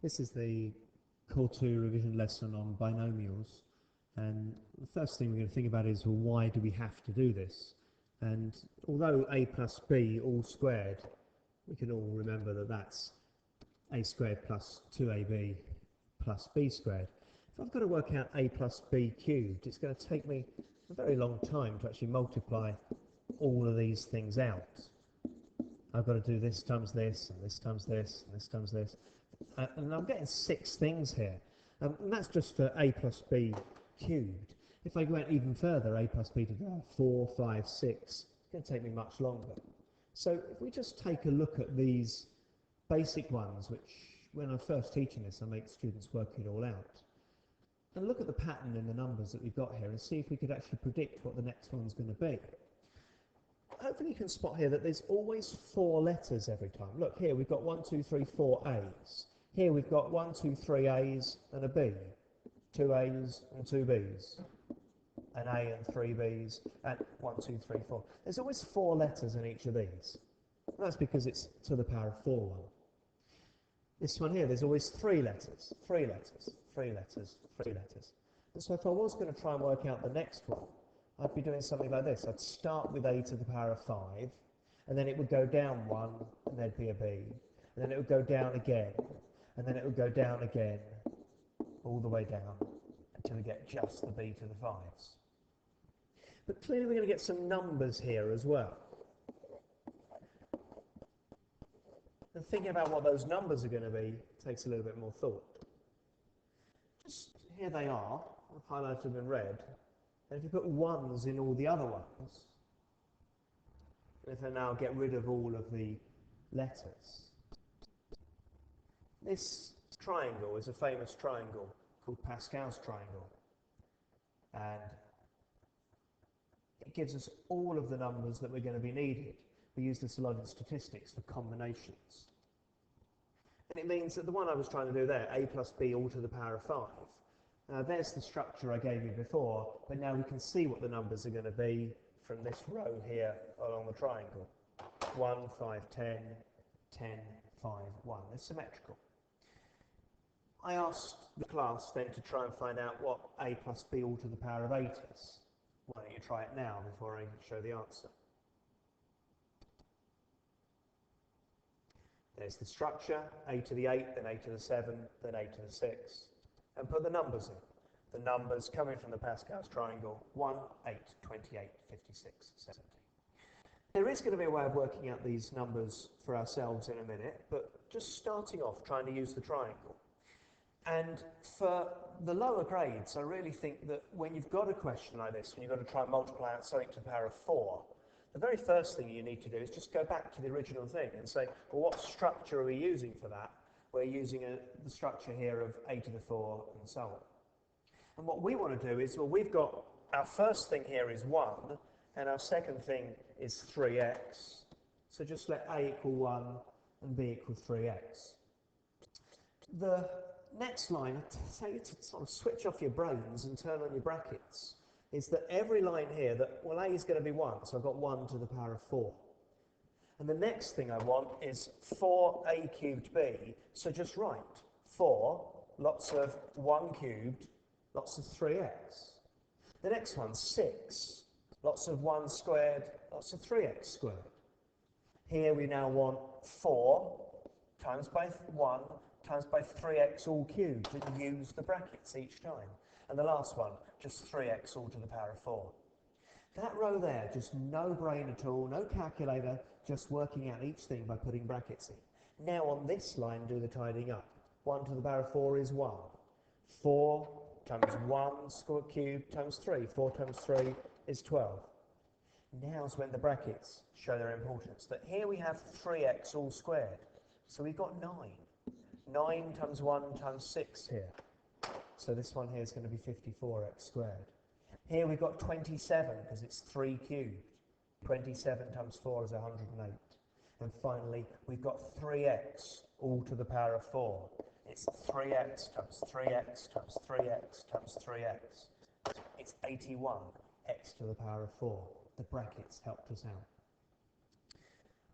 This is the Core 2 revision lesson on binomials, and the first thing we're going to think about is, well, why do we have to do this? And although a plus b all squared, we can all remember that that's a squared plus 2ab plus b squared. If I've got to work out a plus b cubed, it's going to take me a very long time to actually multiply all of these things out. I've got to do this times this, and this times this, and this times this. And I'm getting 6 things here. And that's just for a plus b cubed. If I went even further, a plus b to the power 4, 5, 6, it's going to take me much longer. So if we just take a look at these basic ones, which when I'm first teaching this, I make students work it all out, and look at the pattern in the numbers that we've got here and see if we could actually predict what the next one's going to be. Hopefully you can spot here that there's always 4 letters every time. Look here, we've got 1, 2, 3, 4 A's. Here we've got 1, 2, 3 A's and a B, 2 A's and 2 B's, an A and 3 B's, and 1, 2, 3, 4. There's always 4 letters in each of these. And that's because it's to the power of 4 one. This one here, there's always 3 letters, 3 letters, 3 letters, 3 letters. And so if I was going to try and work out the next one, I'd be doing something like this. I'd start with a to the power of 5, and then it would go down 1, and there'd be a b, and then it would go down again, and then it would go down again, all the way down, until we get just the b to the 5s. But clearly we're going to get some numbers here as well. And thinking about what those numbers are going to be takes a little bit more thought. Just here they are, I've highlighted them in red. And if you put 1s in all the other ones, if I now get rid of all of the letters, this triangle is a famous triangle called Pascal's triangle. And it gives us all of the numbers that we're going to be needed. We use this a lot in statistics for combinations. And it means that the one I was trying to do there, a plus b all to the power of 5, there's the structure I gave you before, but now we can see what the numbers are going to be from this row here along the triangle. 1, 5, 10, 10, 5, 1. They're symmetrical. I asked the class then to try and find out what a plus b all to the power of 8 is. Why don't you try it now before I show the answer? There's the structure, a to the 8, then a to the 7, then a to the 6. And put the numbers in. The numbers coming from the Pascal's triangle, 1, 8, 28, 56, 70. There is going to be a way of working out these numbers for ourselves in a minute, but just starting off trying to use the triangle. And for the lower grades, I really think that when you've got a question like this, when you've got to try and multiply out something to the power of 4, the very first thing you need to do is just go back to the original thing and say, well, what structure are we using for that? We're using the structure here of a to the 4 and so on. And what we want to do is, well, we've got our first thing here is 1, and our second thing is 3x. So just let a equal 1 and b equal 3x. The next line, I tell you to sort of switch off your brains and turn on your brackets, is that every line here, that, well, a is going to be 1, so I've got 1 to the power of 4. And the next thing I want is 4a cubed b, so just write 4, lots of 1 cubed, lots of 3x. The next one, 6, lots of 1 squared, lots of 3x squared. Here we now want 4 times by 1 times by 3x all cubed, and use the brackets each time. And the last one, just 3x all to the power of 4. That row there, just no brain at all, no calculator, just working out each thing by putting brackets in. Now on this line, do the tidying up. 1 to the power of 4 is 1. 4 times 1 cubed times 3. 4 times 3 is 12. Now's when the brackets show their importance. That here we have 3x all squared. So we've got 9. 9 times 1 times 6 here. So this one here is going to be 54x squared. Here we've got 27 because it's 3 cubed. 27 times 4 is 108. And finally, we've got 3x all to the power of 4. It's 3x times 3x times 3x times 3x. It's 81x to the power of 4. The brackets helped us out.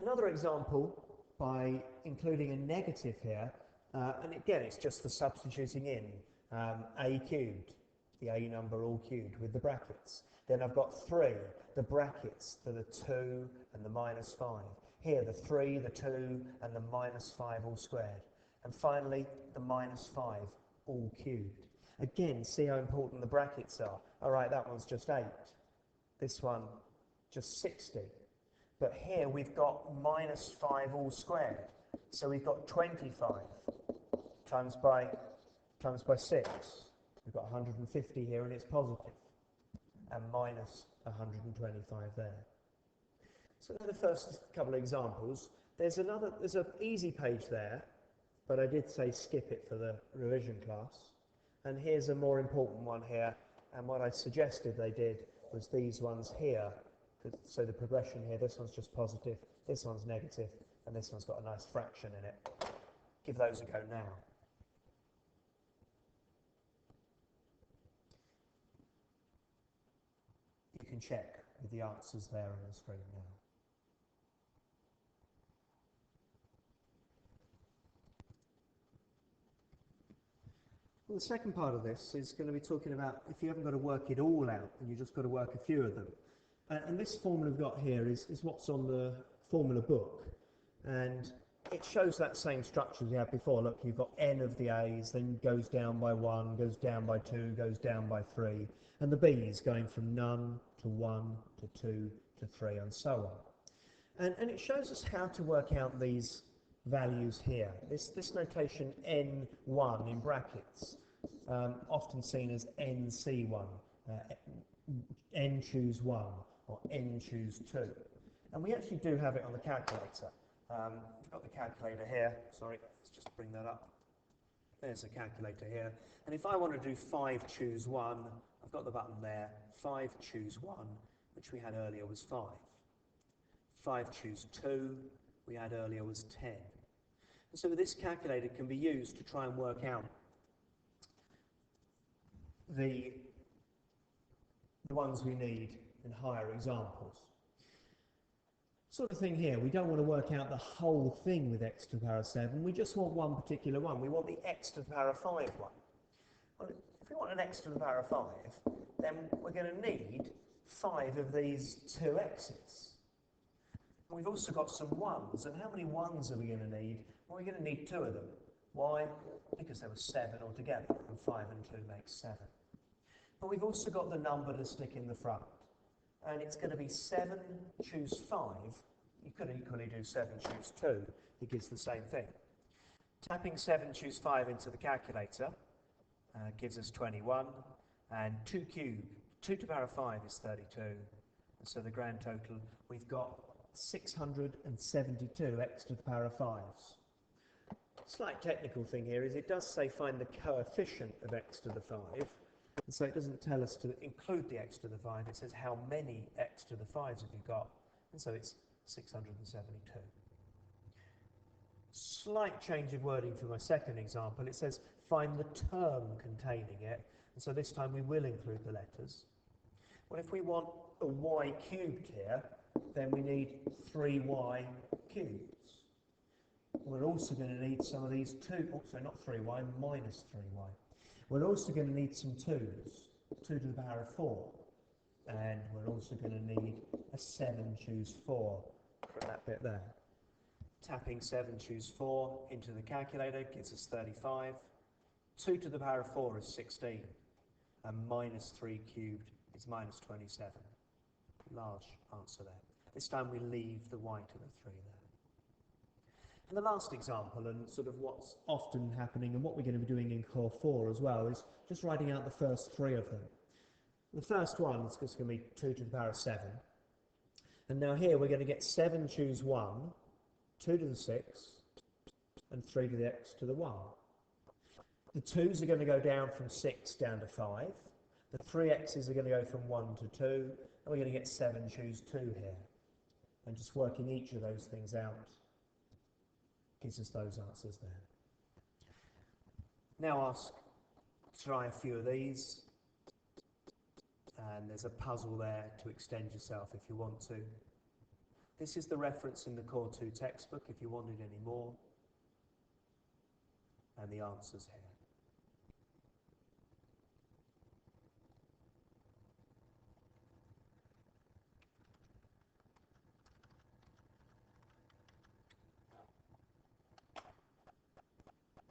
Another example, by including a negative here, And again, it's just for substituting in a cubed, the a number all cubed with the brackets. Then I've got 3, the brackets for the 2 and the minus 5. Here, the 3, the 2, and the minus 5 all squared. And finally, the minus 5 all cubed. Again, see how important the brackets are. All right, that one's just 8. This one, just 60. But here we've got minus 5 all squared. So we've got 25 times by 6. We've got 150 here, and it's positive, and minus 125 there. So they're the first couple of examples. There's an easy page there, but I did say skip it for the revision class. And here's a more important one here, and what I suggested they did was these ones here. So the progression here, this one's just positive, this one's negative, and this one's got a nice fraction in it. Give those a go now. You can check with the answers there on the screen now. Well, the second part of this is going to be talking about if you haven't got to work it all out and you've just got to work a few of them. And this formula we've got here is what's on the formula book. And it shows that same structure as we had before. Look, you've got n of the a's, then goes down by 1, goes down by 2, goes down by 3. And the b's going from none to 1 to 2 to 3 and so on. And it shows us how to work out these values here. This notation n1 in brackets, often seen as nc1, n choose 1 or n choose 2. And we actually do have it on the calculator. I've got the calculator here. Sorry, let's just bring that up. There's a calculator here. And if I want to do 5 choose 1, I've got the button there. 5 choose 1, which we had earlier was 5. 5 choose 2, we had earlier was 10. And so this calculator can be used to try and work out the ones we need in higher examples. Sort of thing here, we don't want to work out the whole thing with x to the power of 7, we just want one particular one. We want the x to the power of 5 one. Well, if we want an x to the power of 5, then we're going to need 5 of these 2x's. We've also got some 1s, and how many 1s are we going to need? Well, we're going to need 2 of them. Why? Because there were 7 altogether, and 5 and 2 makes 7. But we've also got the number to stick in the front. And it's going to be 7 choose 5. You could equally do 7 choose 2. It gives the same thing. Tapping 7 choose 5 into the calculator gives us 21. And 2 cubed, 2 to the power of 5 is 32. And so the grand total, we've got 672 x to the power of 5s. Slight technical thing here is it does say find the coefficient of x to the 5. And so it doesn't tell us to include the x to the 5, it says how many x to the 5s have you got, and so it's 672. Slight change of wording for my second example, it says find the term containing it, and so this time we will include the letters. Well, if we want a y cubed here, then we need 3y cubes. We're also going to need some of these 2, also not 3y, minus 3y. We're also going to need some 2s, 2 to the power of 4, and we're also going to need a 7 choose 4 from that bit there. Tapping 7 choose 4 into the calculator gives us 35. 2 to the power of 4 is 16, and minus 3 cubed is minus 27. Large answer there. This time we leave the y to the 3 there. And the last example, and sort of what's often happening and what we're going to be doing in Core 4 as well, is just writing out the first 3 of them. The first one is just going to be 2 to the power of 7. And now here we're going to get 7 choose 1, 2 to the 6, and 3 to the x to the 1. The 2's are going to go down from 6 down to 5. The 3x's are going to go from 1 to 2, and we're going to get 7 choose 2 here. And just working each of those things out gives us those answers there. Now try a few of these, and there's a puzzle there to extend yourself if you want to. This is the reference in the Core 2 textbook if you wanted any more. and the answer's here.